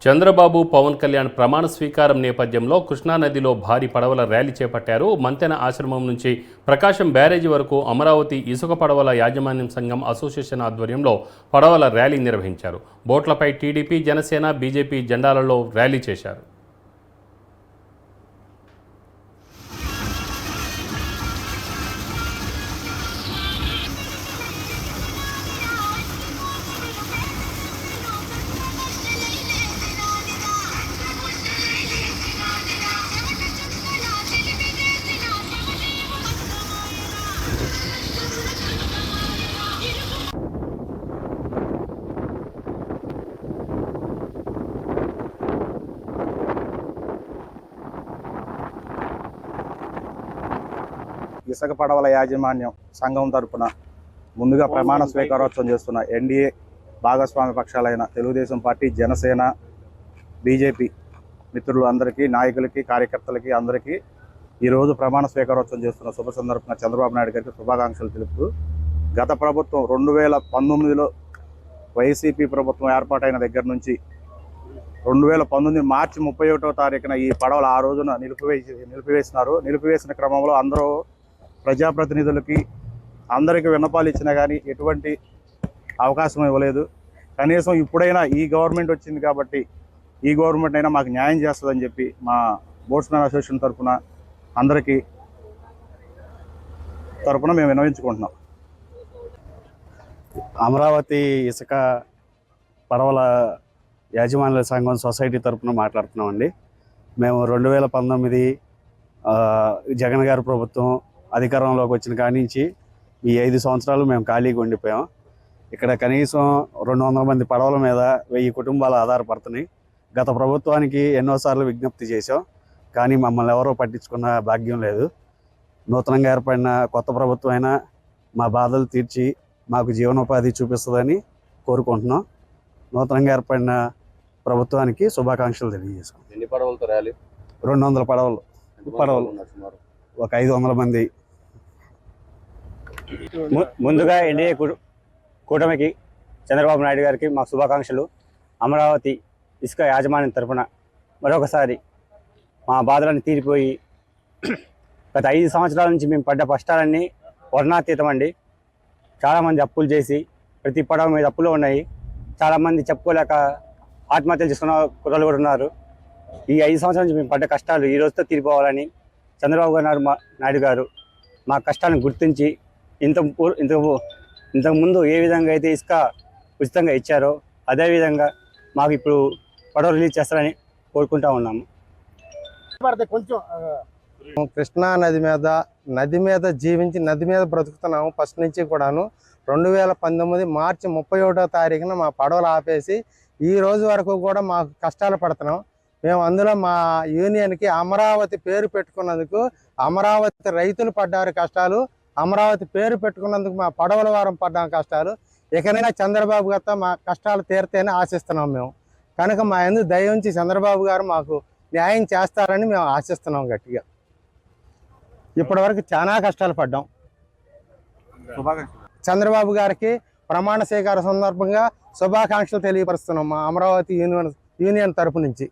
చంద్రబాబు, పవన్ కళ్యాణ్ ప్రమాణ స్వీకారం నేపథ్యంలో కృష్ణానదిలో భారీ పడవల ర్యాలీ చేపట్టారు. మంతెన ఆశ్రమం నుంచి ప్రకాశం బ్యారేజీ వరకు అమరావతి ఇసుక పడవల యాజమాన్యం సంఘం అసోసియేషన్ ఆధ్వర్యంలో పడవల ర్యాలీ నిర్వహించారు. బోట్లపై టీడీపీ, జనసేన, బీజేపీ జెండాలలో ర్యాలీ చేశారు. ఇసుక పడవల యాజమాన్యం సంఘం తరపున ముందుగా ప్రమాణ స్వీకారోత్సవం చేస్తున్న ఎన్డీఏ భాగస్వామ్య పక్షాలైన తెలుగుదేశం పార్టీ, జనసేన, బీజేపీ మిత్రులు అందరికీ, నాయకులకి, కార్యకర్తలకి అందరికీ ఈరోజు ప్రమాణ స్వీకారోత్సవం చేస్తున్న శుభ సందర్భంగా చంద్రబాబు నాయుడు గారికి శుభాకాంక్షలు తెలుపుతూ, గత ప్రభుత్వం 2019లో వైసీపీ ప్రభుత్వం ఏర్పాటైన దగ్గర నుంచి 2019 మార్చి 31వ తారీఖున ఈ పడవలు ఆ రోజున నిలిపివేసినారు. నిలిపివేసిన క్రమంలో అందరూ ప్రజాప్రతినిధులకి అందరికీ విన్నపాలు ఇచ్చినా కానీ ఎటువంటి అవకాశం ఇవ్వలేదు. కనీసం ఇప్పుడైనా ఈ గవర్నమెంట్ వచ్చింది కాబట్టి ఈ గవర్నమెంట్ అయినా మాకు న్యాయం చేస్తుందని చెప్పి మా బోట్స్మెన్ అసోసియేషన్ అందరికీ తరపున మేము విన్నవించుకుంటున్నాం. అమరావతి ఇసుక పడవల యాజమాన్య సంఘం సొసైటీ తరపున మాట్లాడుతున్నామండి. మేము 2019 జగన్ గారి ప్రభుత్వం అధికారంలోకి వచ్చిన కాడి నుంచి ఈ 5 సంవత్సరాలు మేము ఖాళీగా ఉండిపోయాం. ఇక్కడ కనీసం 200 మంది పడవల మీద 1000 కుటుంబాలు ఆధారపడుతున్నాయి. గత ప్రభుత్వానికి ఎన్నోసార్లు విజ్ఞప్తి చేశాం, కానీ మమ్మల్ని ఎవరో పట్టించుకున్న భాగ్యం లేదు. నూతనంగా ఏర్పడిన కొత్త ప్రభుత్వం అయినా మా బాధలు తీర్చి మాకు జీవనోపాధి చూపిస్తుందని కోరుకుంటున్నాం. నూతనంగా ఏర్పడిన ప్రభుత్వానికి శుభాకాంక్షలు తెలియజేసుకుంటాం. ఎన్ని పడవలతో ర్యాలీ? 200 పడవలు ఒక 500 మంది. ముందుగా ఎన్డీఏ కూటమికి, చంద్రబాబు నాయుడు గారికి మా శుభాకాంక్షలు. అమరావతి ఇసుక యాజమాన్యం తరఫున మరొకసారి మా బాధలను తీరిపోయి గత 5 సంవత్సరాల నుంచి మేము పడ్డ కష్టాలన్నీ వర్ణాతీతం అండి. చాలామంది అప్పులు చేసి ప్రతి పడవ మీద అప్పులు ఉన్నాయి. చాలామంది చెప్పుకోలేక ఆత్మహత్యలు చేసుకున్న కుర్రలు కూడా ఉన్నారు. ఈ 5 సంవత్సరాల నుంచి మేము పడ్డ కష్టాలు ఈ రోజుతో తీరిపోవాలని చంద్రబాబు నాయుడు గారు మా కష్టాలను గుర్తించి ఇంతకుముందు ఏ విధంగా అయితే ఇసుక ఉచితంగా ఇచ్చారో అదేవిధంగా మాకు ఇప్పుడు పడవ రిలీజ్ చేస్తారని కోరుకుంటా ఉన్నాము. కృష్ణా నది మీద జీవించి నది మీద బ్రతుకుతున్నాము. ఫస్ట్ నుంచి కూడాను 2019 మార్చి 31వ తారీఖున మా పడవలు ఆపేసి ఈ రోజు వరకు కూడా మాకు కష్టాలు పడుతున్నాం. మేము అందులో మా యూనియన్కి అమరావతి పేరు పెట్టుకున్నందుకు అమరావతి రైతులు పడ్డారు కష్టాలు, అమరావతి పేరు పెట్టుకున్నందుకు మా పడవల వారం పడ్డాం కష్టాలు. ఎక్కడైనా చంద్రబాబు గారితో మా కష్టాలు తీరితేనే ఆశిస్తున్నాం మేము. కనుక మా ఎందుకు దయ ఉంచి చంద్రబాబు గారు మాకు న్యాయం చేస్తారని మేము ఆశిస్తున్నాం గట్టిగా. ఇప్పటి వరకు చాలా కష్టాలు పడ్డాం. చంద్రబాబు గారికి ప్రమాణ స్వీకార సందర్భంగా శుభాకాంక్షలు తెలియపరుస్తున్నాం మా అమరావతి యూనియన్ తరపు నుంచి.